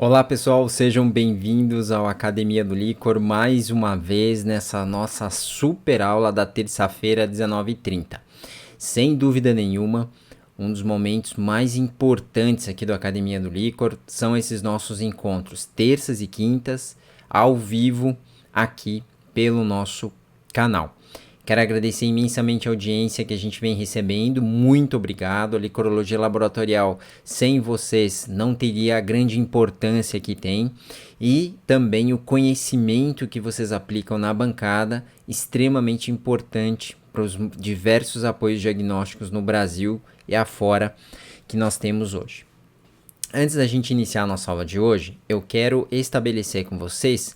Olá pessoal, sejam bem-vindos ao Academia do Licor mais uma vez nessa nossa super aula da terça-feira, 19h30. Sem dúvida nenhuma, um dos momentos mais importantes aqui do Academia do Licor são esses nossos encontros, terças e quintas, ao vivo, aqui pelo nosso canal. Quero agradecer imensamente a audiência que a gente vem recebendo, muito obrigado. A licorologia laboratorial, sem vocês, não teria a grande importância que tem. E também o conhecimento que vocês aplicam na bancada, extremamente importante para os diversos apoios diagnósticos no Brasil e afora que nós temos hoje. Antes da gente iniciar a nossa aula de hoje, eu quero estabelecer com vocês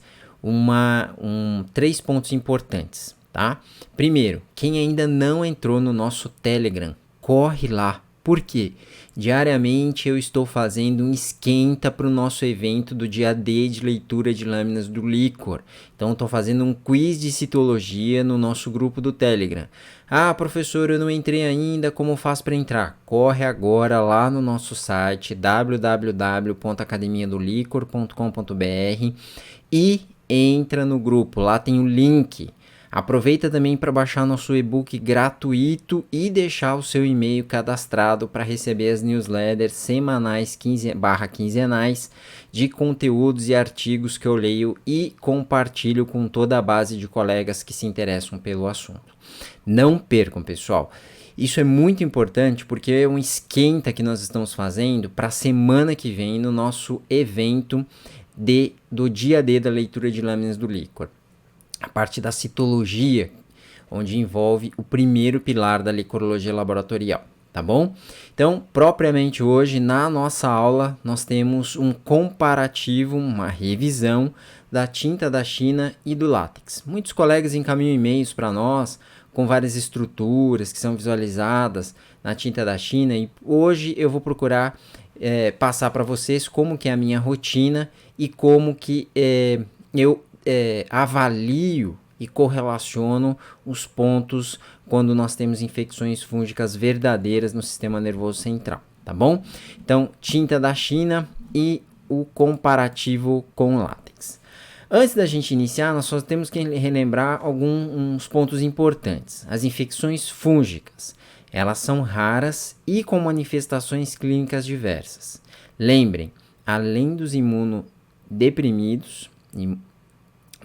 três pontos importantes. Tá? Primeiro, quem ainda não entrou no nosso Telegram, corre lá. Por quê? Diariamente eu estou fazendo um esquenta para o nosso evento do dia D de leitura de lâminas do Licor. Então estou fazendo um quiz de citologia no nosso grupo do Telegram. Ah, professor, eu não entrei ainda, como faço para entrar? Corre agora lá no nosso site www.academiadolicor.com.br e entra no grupo. Lá tem o link. Aproveita também para baixar nosso e-book gratuito e deixar o seu e-mail cadastrado para receber as newsletters semanais quinzenais de conteúdos e artigos que eu leio e compartilho com toda a base de colegas que se interessam pelo assunto. Não percam, pessoal. Isso é muito importante porque é um esquenta que nós estamos fazendo para a semana que vem no nosso evento do dia D da leitura de lâminas do Licor. A parte da citologia, onde envolve o primeiro pilar da licorologia laboratorial, tá bom? Então, propriamente hoje, na nossa aula, nós temos um comparativo, uma revisão da tinta da China e do látex. Muitos colegas encaminham e-mails para nós com várias estruturas que são visualizadas na tinta da China e hoje eu vou procurar passar para vocês como que é a minha rotina e como que eu avalio e correlaciono os pontos quando nós temos infecções fúngicas verdadeiras no sistema nervoso central, tá bom? Então, tinta da China e o comparativo com látex. Antes da gente iniciar, nós só temos que relembrar alguns pontos importantes. As infecções fúngicas, elas são raras e com manifestações clínicas diversas. Lembrem, além dos imunodeprimidos,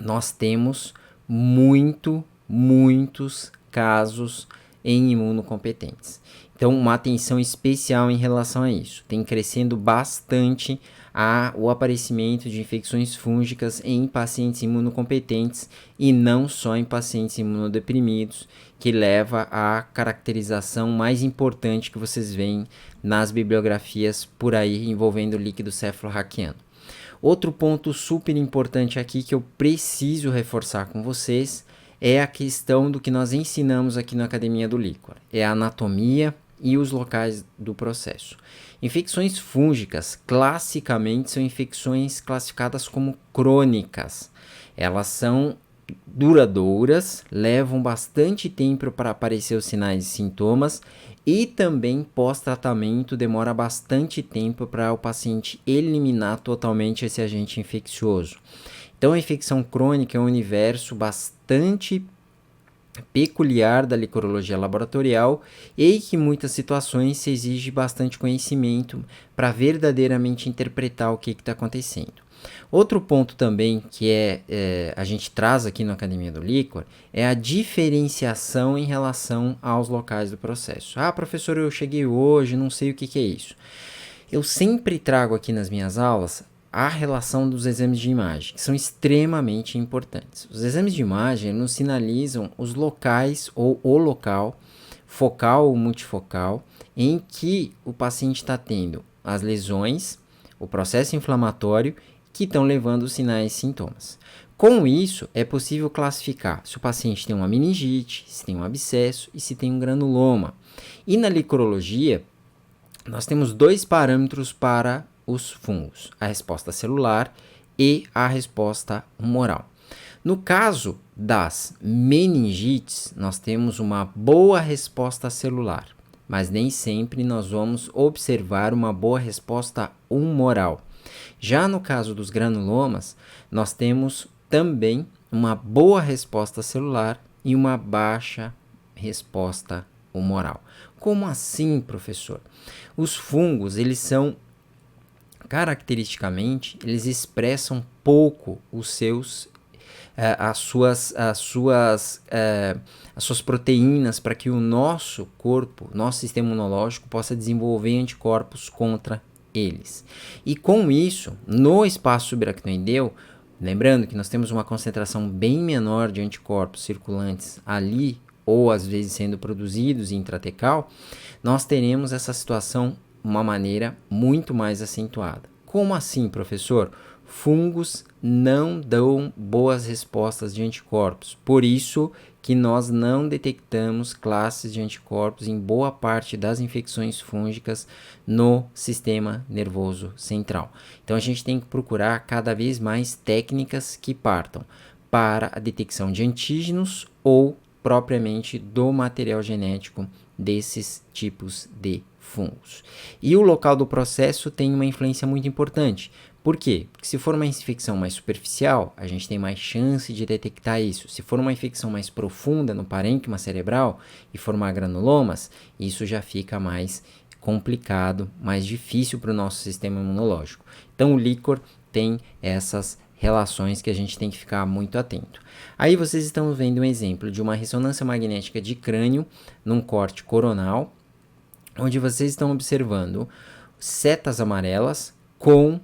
nós temos muitos casos em imunocompetentes. Então, uma atenção especial em relação a isso. Tem crescendo bastante o aparecimento de infecções fúngicas em pacientes imunocompetentes e não só em pacientes imunodeprimidos, que leva à caracterização mais importante que vocês veem nas bibliografias por aí envolvendo o líquido cefalorraquiano. Outro ponto super importante aqui que eu preciso reforçar com vocês é a questão do que nós ensinamos aqui na Academia do Licor. É a anatomia e os locais do processo. Infecções fúngicas, classicamente, são infecções classificadas como crônicas. Elas são duradouras, levam bastante tempo para aparecer os sinais e sintomas e também pós-tratamento demora bastante tempo para o paciente eliminar totalmente esse agente infeccioso. Então a infecção crônica é um universo bastante peculiar da licorologia laboratorial e que em muitas situações se exige bastante conhecimento para verdadeiramente interpretar o que está acontecendo. Outro ponto também que a gente traz aqui na Academia do Licor é a diferenciação em relação aos locais do processo. Ah, professor, eu cheguei hoje, não sei o que é isso. Eu sempre trago aqui nas minhas aulas a relação dos exames de imagem, que são extremamente importantes. Os exames de imagem nos sinalizam os locais ou o local, focal ou multifocal, em que o paciente está tendo as lesões, o processo inflamatório, que estão levando os sinais e sintomas. Com isso, é possível classificar se o paciente tem uma meningite, se tem um abscesso e se tem um granuloma. E na licorologia, nós temos dois parâmetros para os fungos, a resposta celular e a resposta humoral. No caso das meningites, nós temos uma boa resposta celular, mas nem sempre nós vamos observar uma boa resposta humoral. Já no caso dos granulomas, nós temos também uma boa resposta celular e uma baixa resposta humoral. Como assim, professor? Os fungos, eles são, caracteristicamente, eles expressam pouco os seus as suas proteínas para que o nosso corpo, nosso sistema imunológico, possa desenvolver anticorpos contra eles. E com isso, no espaço subaracnoideu, lembrando que nós temos uma concentração bem menor de anticorpos circulantes ali, ou às vezes sendo produzidos intratecal, nós teremos essa situação de uma maneira muito mais acentuada. Como assim, professor? Fungos não dão boas respostas de anticorpos, por isso que nós não detectamos classes de anticorpos em boa parte das infecções fúngicas no sistema nervoso central. Então a gente tem que procurar cada vez mais técnicas que partam para a detecção de antígenos ou propriamente do material genético desses tipos de fungos. E o local do processo tem uma influência muito importante. Por quê? Porque se for uma infecção mais superficial, a gente tem mais chance de detectar isso. Se for uma infecção mais profunda no parênquima cerebral e formar granulomas, isso já fica mais complicado, mais difícil para o nosso sistema imunológico. Então o líquor tem essas relações que a gente tem que ficar muito atento. Aí vocês estão vendo um exemplo de uma ressonância magnética de crânio num corte coronal, onde vocês estão observando setas amarelas com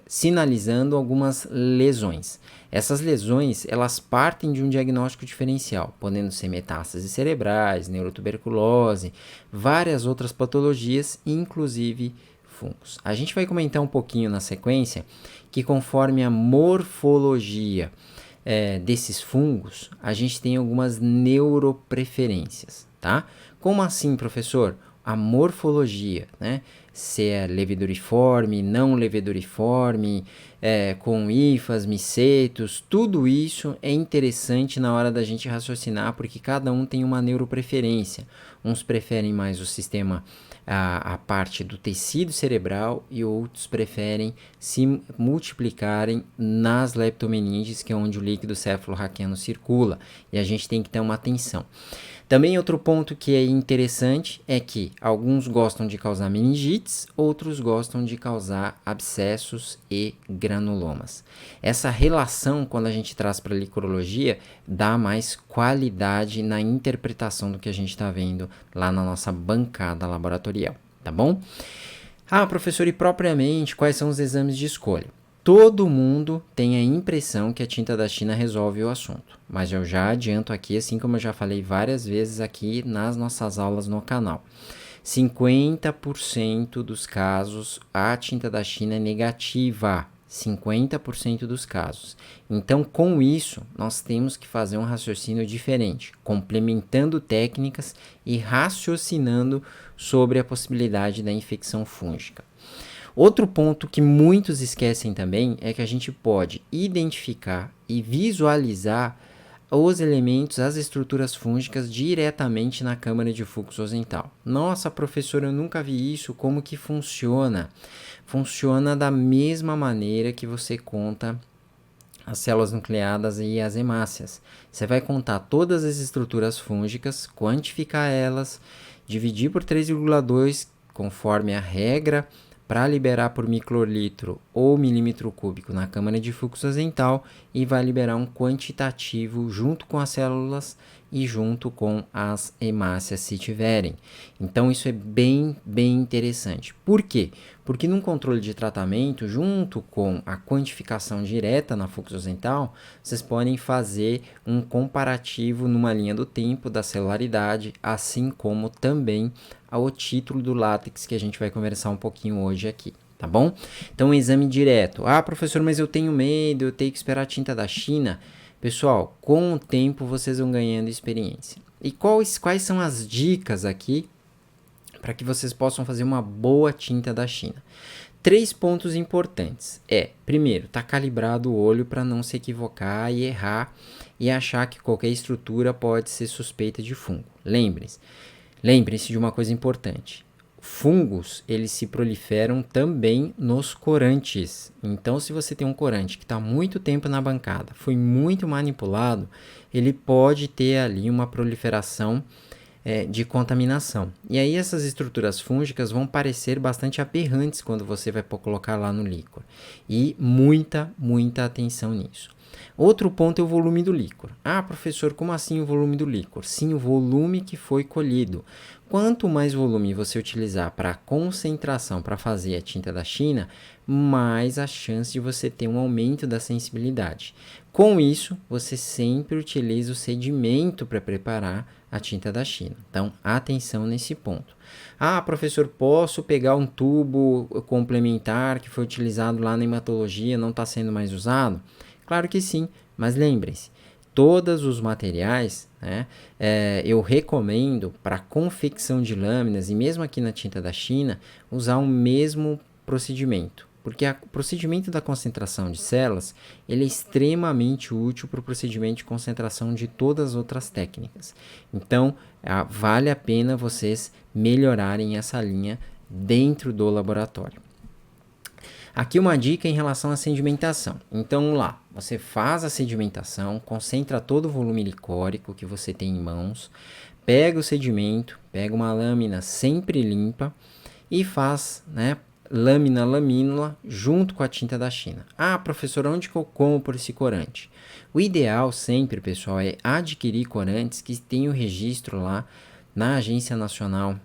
sinalizando algumas lesões. Essas lesões, elas partem de um diagnóstico diferencial, podendo ser metástases cerebrais, neurotuberculose, várias outras patologias, inclusive fungos. A gente vai comentar um pouquinho na sequência que conforme a morfologia desses fungos, a gente tem algumas neuropreferências, tá? Como assim, professor? A morfologia, né? Se é leveduriforme, não leveduriforme, com hifas, micetos, tudo isso é interessante na hora da gente raciocinar, porque cada um tem uma neuropreferência. Uns preferem mais o sistema, a parte do tecido cerebral, e outros preferem se multiplicarem nas leptomeninges, que é onde o líquido cefalorraquiano circula, e a gente tem que ter uma atenção. Também outro ponto que é interessante é que alguns gostam de causar meningites, outros gostam de causar abscessos e granulomas. Essa relação, quando a gente traz para a licorologia, dá mais qualidade na interpretação do que a gente está vendo lá na nossa bancada laboratorial, tá bom? Ah, professor, e propriamente quais são os exames de escolha? Todo mundo tem a impressão que a tinta da China resolve o assunto, mas eu já adianto aqui, assim como eu já falei várias vezes aqui nas nossas aulas no canal, 50% dos casos a tinta da China é negativa, 50% dos casos. Então, com isso, nós temos que fazer um raciocínio diferente, complementando técnicas e raciocinando sobre a possibilidade da infecção fúngica. Outro ponto que muitos esquecem também é que a gente pode identificar e visualizar os elementos, as estruturas fúngicas diretamente na câmara de fluxo osental. Nossa, professor, eu nunca vi isso, como que funciona? Funciona da mesma maneira que você conta as células nucleadas e as hemácias. Você vai contar todas as estruturas fúngicas, quantificar elas, dividir por 3,2 conforme a regra para liberar por microlitro ou milímetro cúbico na câmara de fluxo osental e vai liberar um quantitativo junto com as células e junto com as hemácias se tiverem. Então isso é bem interessante. Por quê? Porque num controle de tratamento, junto com a quantificação direta na fluxo osental, vocês podem fazer um comparativo numa linha do tempo da celularidade, assim como também ao título do látex que a gente vai conversar um pouquinho hoje aqui, tá bom? Então, um exame direto. Ah, professor, mas eu tenho medo, eu tenho que esperar a tinta da China. Pessoal, com o tempo vocês vão ganhando experiência. E quais são as dicas aqui para que vocês possam fazer uma boa tinta da China? 3 pontos importantes. Primeiro, tá calibrado o olho para não se equivocar e errar e achar que qualquer estrutura pode ser suspeita de fungo. Lembre-se de uma coisa importante. fungos, eles se proliferam também nos corantes. Então, se você tem um corante que está muito tempo na bancada, foi muito manipulado, ele pode ter ali uma proliferação de contaminação. E aí essas estruturas fúngicas vão parecer bastante aberrantes quando você vai colocar lá no líquor. E muita atenção nisso. Outro ponto é o volume do líquor. Ah, professor, como assim o volume do líquor? Sim, o volume que foi colhido. Quanto mais volume você utilizar para concentração para fazer a tinta da China, mais a chance de você ter um aumento da sensibilidade. Com isso, você sempre utiliza o sedimento para preparar a tinta da China. Então, atenção nesse ponto. Ah, professor, posso pegar um tubo complementar que foi utilizado lá na hematologia, não está sendo mais usado? Claro que sim, mas lembrem-se, todos os materiais, né, eu recomendo para confecção de lâminas e mesmo aqui na tinta da China, usar o mesmo procedimento. Porque o procedimento da concentração de células ele é extremamente útil para o procedimento de concentração de todas as outras técnicas. Então, vale a pena vocês melhorarem essa linha dentro do laboratório. Aqui uma dica em relação à sedimentação. Então, vamos lá. Você faz a sedimentação, concentra todo o volume licórico que você tem em mãos, pega o sedimento, pega uma lâmina sempre limpa e faz, né, lâmina lamínula junto com a tinta da China. Ah, professor, onde que eu compro esse corante? O ideal sempre, pessoal, é adquirir corantes que tenham registro lá na Agência Nacional,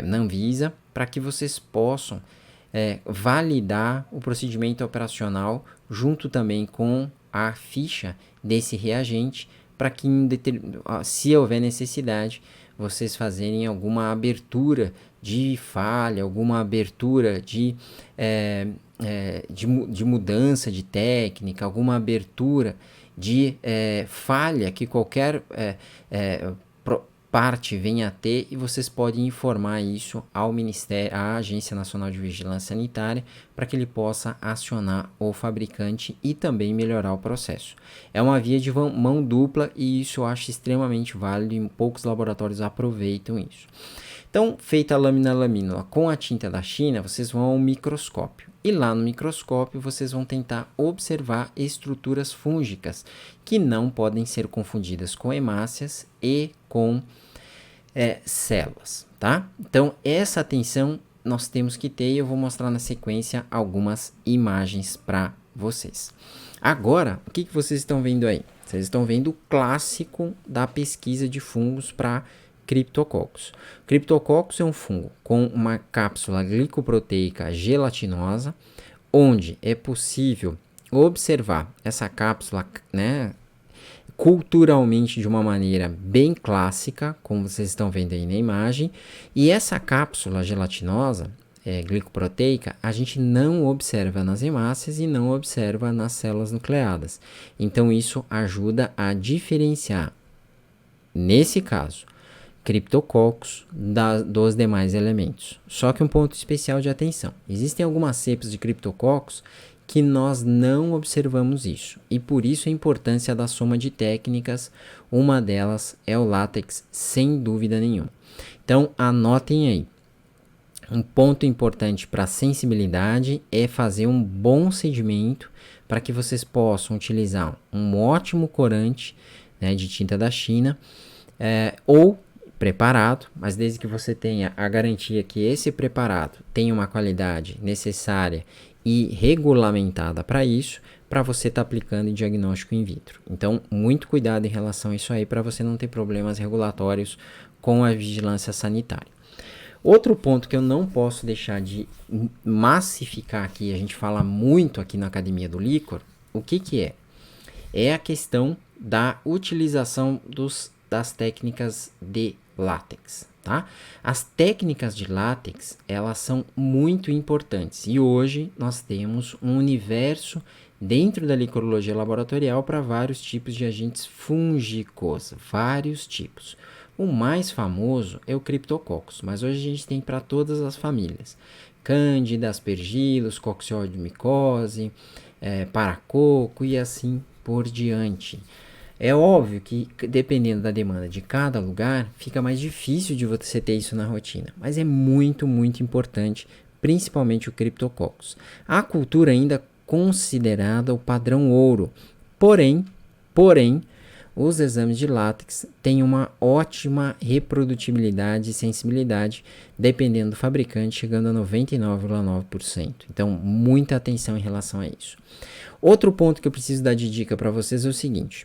na Anvisa, para que vocês possam validar o procedimento operacional junto também com a ficha desse reagente para que, se houver necessidade, vocês fazerem alguma abertura de falha, alguma abertura de mudança de técnica, alguma abertura de falha que qualquer parte venha a ter, e vocês podem informar isso ao Ministério, à Agência Nacional de Vigilância Sanitária, para que ele possa acionar o fabricante e também melhorar o processo. É uma via de mão dupla e isso eu acho extremamente válido e poucos laboratórios aproveitam isso. Então, feita a lâmina lamínula com a tinta da China, vocês vão ao microscópio. E lá no microscópio vocês vão tentar observar estruturas fúngicas que não podem ser confundidas com hemácias e com células, tá? Então, essa atenção nós temos que ter e eu vou mostrar na sequência algumas imagens para vocês. Agora, o que vocês estão vendo aí? Vocês estão vendo o clássico da pesquisa de fungos para Cryptococcus. Cryptococcus é um fungo com uma cápsula glicoproteica gelatinosa, onde é possível observar essa cápsula, né, culturalmente de uma maneira bem clássica, como vocês estão vendo aí na imagem, e essa cápsula gelatinosa, glicoproteica, a gente não observa nas hemácias e não observa nas células nucleadas. Então isso ajuda a diferenciar, nesse caso, Cryptococcus dos demais elementos. Só que um ponto especial de atenção, existem algumas cepas de Cryptococcus que nós não observamos isso, e por isso a importância da soma de técnicas. Uma delas é o látex, sem dúvida nenhuma. Então anotem aí, um ponto importante para a sensibilidade é fazer um bom sedimento para que vocês possam utilizar um ótimo corante, né, de tinta da China, ou preparado, mas desde que você tenha a garantia que esse preparado tenha uma qualidade necessária e regulamentada para isso, para você estar aplicando em diagnóstico in vitro. Então, muito cuidado em relação a isso aí, para você não ter problemas regulatórios com a vigilância sanitária. Outro ponto que eu não posso deixar de massificar aqui, a gente fala muito aqui na Academia do Líquor, o que é? É a questão da utilização das técnicas de látex, tá? As técnicas de látex, elas são muito importantes e hoje nós temos um universo dentro da licorologia laboratorial para vários tipos de agentes fúngicos, vários tipos. O mais famoso é o Cryptococcus, mas hoje a gente tem para todas as famílias: Cândida, Aspergillus, Coccidioide micose, paracoco e assim por diante. É óbvio que, dependendo da demanda de cada lugar, fica mais difícil de você ter isso na rotina, mas é muito, muito importante, principalmente o Cryptococcus. A cultura ainda é considerada o padrão ouro, porém, os exames de látex têm uma ótima reprodutibilidade e sensibilidade, dependendo do fabricante, chegando a 99,9%. Então, muita atenção em relação a isso. Outro ponto que eu preciso dar de dica para vocês é o seguinte: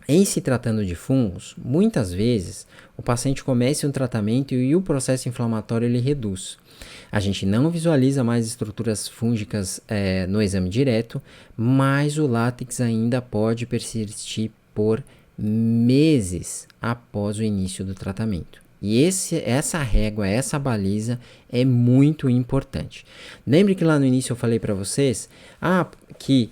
em se tratando de fungos, muitas vezes o paciente começa um tratamento e o processo inflamatório ele reduz. A gente não visualiza mais estruturas fúngicas no exame direto, mas o látex ainda pode persistir por meses após o início do tratamento. E essa régua, essa baliza é muito importante. Lembre que lá no início eu falei para vocês que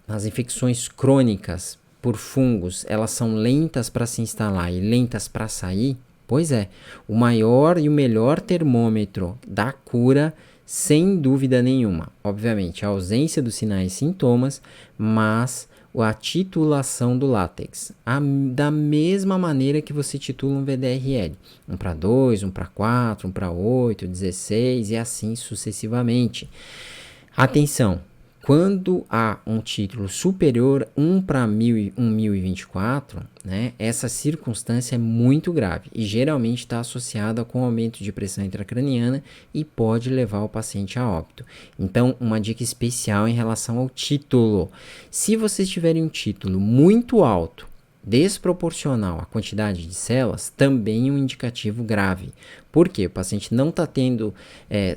as infecções crônicas por fungos, elas são lentas para se instalar e lentas para sair. Pois é, o maior e o melhor termômetro da cura, sem dúvida nenhuma, obviamente, a ausência dos sinais e sintomas, mas a titulação do látex, da mesma maneira que você titula um VDRL, 1 para 2, 1 para 4, 1 para 8, 16 e assim sucessivamente. Atenção! Quando há um título superior 1 para 1024, né, essa circunstância é muito grave e geralmente está associada com aumento de pressão intracraniana e pode levar o paciente a óbito. Então, uma dica especial em relação ao título. Se vocês tiverem um título muito alto, desproporcional à quantidade de células, também é um indicativo grave. Por quê? O paciente não está tendo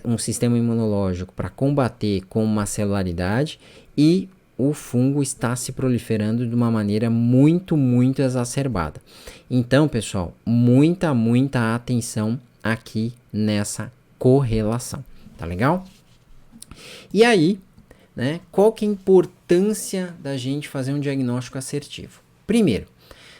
um sistema imunológico para combater com uma celularidade e o fungo está se proliferando de uma maneira muito, muito exacerbada. Então, pessoal, muita, muita atenção aqui nessa correlação. Tá legal? E aí, né, qual que é a importância da gente fazer um diagnóstico assertivo? Primeiro,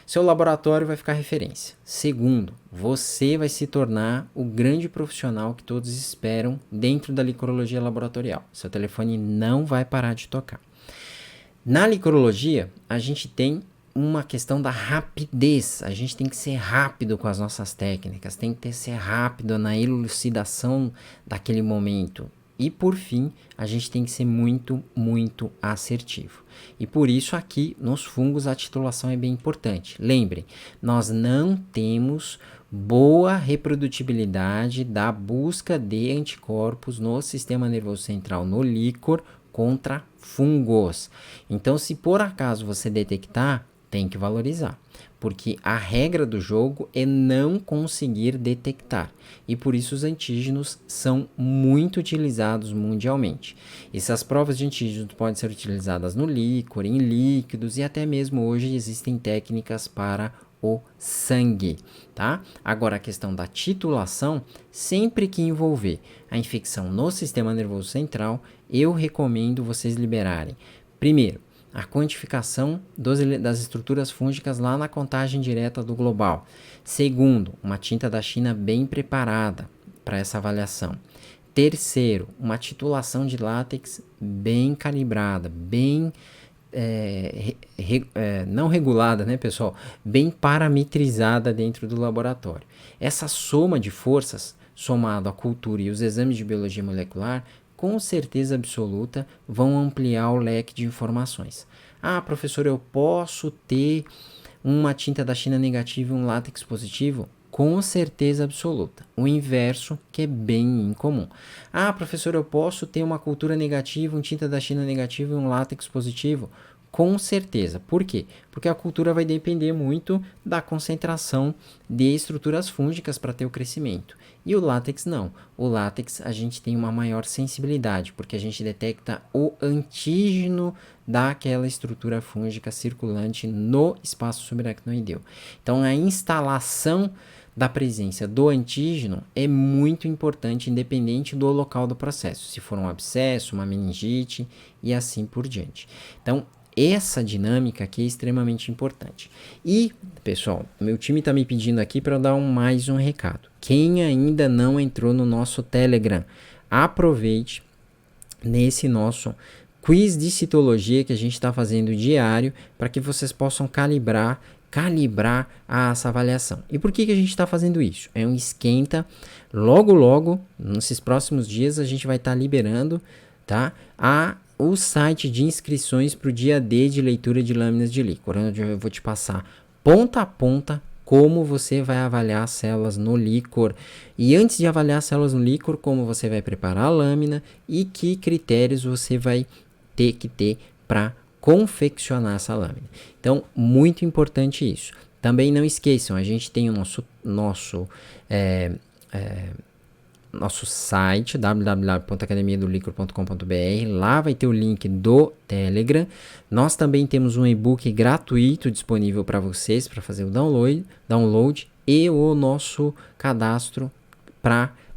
seu laboratório vai ficar referência. Segundo, você vai se tornar o grande profissional que todos esperam dentro da licorologia laboratorial. Seu telefone não vai parar de tocar. Na licorologia, a gente tem uma questão da rapidez. A gente tem que ser rápido com as nossas técnicas, tem que ser rápido na elucidação daquele momento. E por fim, a gente tem que ser muito, muito assertivo. E por isso aqui nos fungos a titulação é bem importante. Lembrem, nós não temos boa reprodutibilidade da busca de anticorpos no sistema nervoso central, no líquor, contra fungos. Então, se por acaso você detectar, tem que valorizar, porque a regra do jogo é não conseguir detectar, e por isso os antígenos são muito utilizados mundialmente. Essas provas de antígenos podem ser utilizadas no líquor, em líquidos, e até mesmo hoje existem técnicas para o sangue, tá? Agora a questão da titulação, sempre que envolver a infecção no sistema nervoso central, eu recomendo vocês liberarem, primeiro, a quantificação das estruturas fúngicas lá na contagem direta do global. Segundo, uma tinta da China bem preparada para essa avaliação. Terceiro, uma titulação de látex bem calibrada, bem não regulada, né, pessoal? Bem parametrizada dentro do laboratório. Essa soma de forças, somado à cultura e os exames de biologia molecular, com certeza absoluta, vão ampliar o leque de informações. Ah, professor, eu posso ter uma tinta da China negativa e um látex positivo? Com certeza absoluta. O inverso, que é bem incomum. Ah, professor, eu posso ter uma cultura negativa, um tinta da China negativo e um látex positivo? Com certeza. Por quê? Porque a cultura vai depender muito da concentração de estruturas fúngicas para ter o crescimento. E o látex não. O látex a gente tem uma maior sensibilidade, porque a gente detecta o antígeno daquela estrutura fúngica circulante no espaço subaracnoideu. Então a instalação da presença do antígeno é muito importante, independente do local do processo, se for um abscesso, uma meningite e assim por diante. Então, essa dinâmica aqui é extremamente importante. E, pessoal, meu time está me pedindo aqui para eu dar mais um recado. Quem ainda não entrou no nosso Telegram, aproveite nesse nosso quiz de citologia que a gente está fazendo diário para que vocês possam calibrar essa avaliação. E por que a gente está fazendo isso? É um esquenta. Logo, nesses próximos dias, a gente vai estar liberando, tá, o site de inscrições para o dia D de leitura de lâminas de líquor, onde eu vou te passar ponta a ponta como você vai avaliar as células no líquor. E antes de avaliar as células no líquor, como você vai preparar a lâmina e que critérios você vai ter que ter para confeccionar essa lâmina. Então, muito importante isso. Também não esqueçam, a gente tem o nosso site www.academiadolicor.com.br. Lá vai ter o link do Telegram. Nós também temos um e-book gratuito disponível para vocês para fazer o download e o nosso cadastro,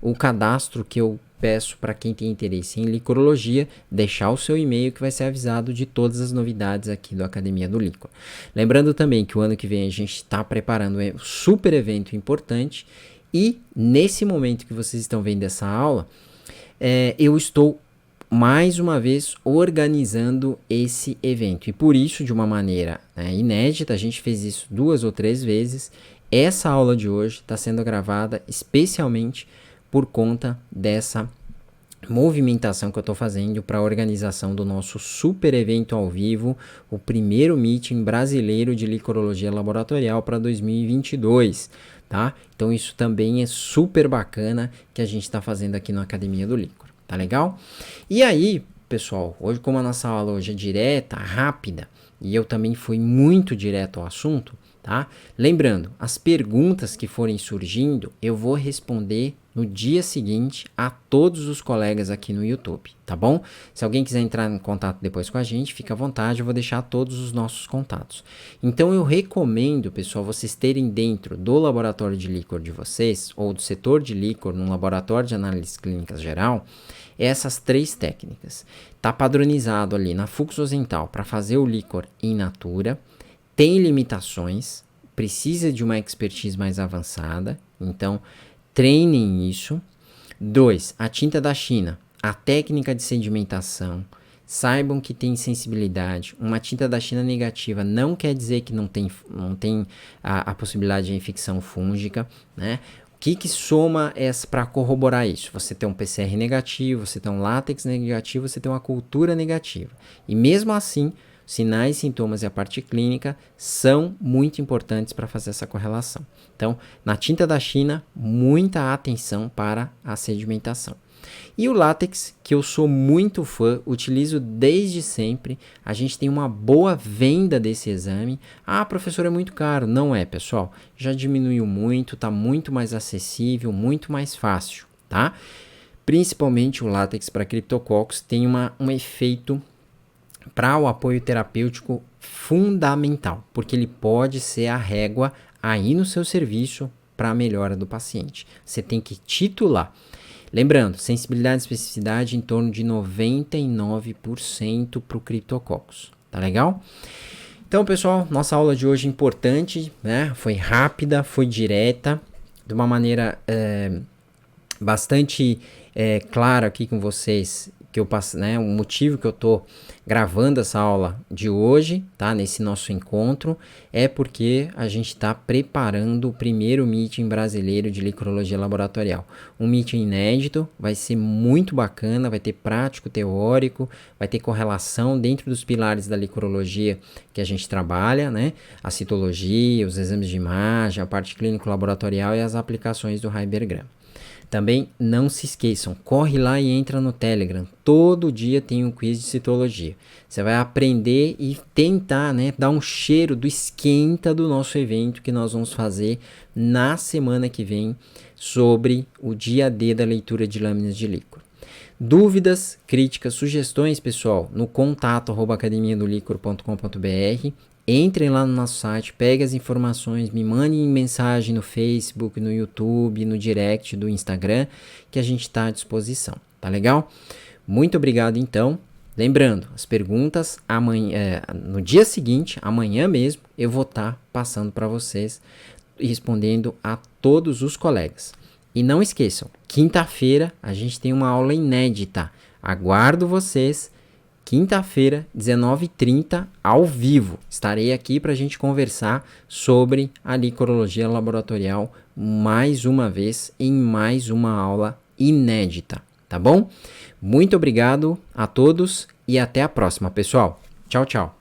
o cadastro que eu peço para quem tem interesse em licorologia, deixar o seu e-mail que vai ser avisado de todas as novidades aqui do Academia do Líquor. Lembrando também que o ano que vem a gente está preparando um super evento importante. E nesse momento que vocês estão vendo essa aula, eu estou mais uma vez organizando esse evento. E por isso, de uma maneira inédita, a gente fez isso 2 ou 3 vezes. Essa aula de hoje está sendo gravada especialmente por conta dessa movimentação que eu estou fazendo para a organização do nosso super evento ao vivo, o primeiro meeting brasileiro de licorologia laboratorial para 2022. Tá? Então isso também é super bacana que a gente está fazendo aqui na Academia do Líquor, tá legal? E aí, pessoal, hoje como a nossa aula hoje é direta, rápida, e eu também fui muito direto ao assunto, tá? Lembrando, as perguntas que forem surgindo, eu vou responder no dia seguinte a todos os colegas aqui no YouTube, tá bom? Se alguém quiser entrar em contato depois com a gente, fica à vontade, eu vou deixar todos os nossos contatos. Então eu recomendo, pessoal, vocês terem dentro do laboratório de líquor de vocês, ou do setor de líquor, no laboratório de análises clínicas geral, essas 3 técnicas. Tá padronizado ali na fluxosental para fazer o líquor in natura, tem limitações, precisa de uma expertise mais avançada, então treinem isso. 2. A tinta da China, a técnica de sedimentação, saibam que tem sensibilidade. Uma tinta da China negativa não quer dizer que não tem a possibilidade de infecção fúngica, né? O que soma para corroborar isso? Você tem um PCR negativo, você tem um látex negativo, você tem uma cultura negativa. E mesmo assim, sinais, sintomas e a parte clínica são muito importantes para fazer essa correlação. Então, na tinta da China, muita atenção para a sedimentação. E o látex, que eu sou muito fã, utilizo desde sempre. A gente tem uma boa venda desse exame. Ah, professor, é muito caro. Não é, pessoal. Já diminuiu muito, está muito mais acessível, muito mais fácil, tá? Principalmente o látex para criptococcus tem um efeito para o apoio terapêutico fundamental, porque ele pode ser a régua aí no seu serviço para a melhora do paciente. Você tem que titular. Lembrando, sensibilidade e especificidade em torno de 99% para o criptococcus. Tá legal? Então, pessoal, nossa aula de hoje é importante, né? Foi rápida, foi direta, de uma maneira bastante clara aqui com vocês, que eu passo, né, o motivo que eu tô gravando essa aula de hoje, tá, nesse nosso encontro, é porque a gente está preparando o primeiro meeting brasileiro de licorologia laboratorial. Um meeting inédito, vai ser muito bacana, vai ter prático, teórico, vai ter correlação dentro dos pilares da licorologia que a gente trabalha, né, a citologia, os exames de imagem, a parte clínico-laboratorial e as aplicações do Heibergram. Também não se esqueçam, corre lá e entra no Telegram. Todo dia tem um quiz de citologia. Você vai aprender e tentar, né, dar um cheiro do esquenta do nosso evento que nós vamos fazer na semana que vem sobre o dia D da leitura de lâminas de líquor. Dúvidas, críticas, sugestões, pessoal, no contato@academiadolicor.com.br. Entrem lá no nosso site, peguem as informações, me mandem mensagem no Facebook, no YouTube, no direct do Instagram, que a gente está à disposição, tá legal? Muito obrigado, então. Lembrando, as perguntas amanhã, no dia seguinte, amanhã mesmo, eu vou estar passando para vocês e respondendo a todos os colegas. E não esqueçam, quinta-feira a gente tem uma aula inédita. Aguardo vocês. quinta-feira, 19h30, ao vivo. Estarei aqui para a gente conversar sobre a licorologia laboratorial mais uma vez em mais uma aula inédita, tá bom? Muito obrigado a todos e até a próxima, pessoal. Tchau, tchau.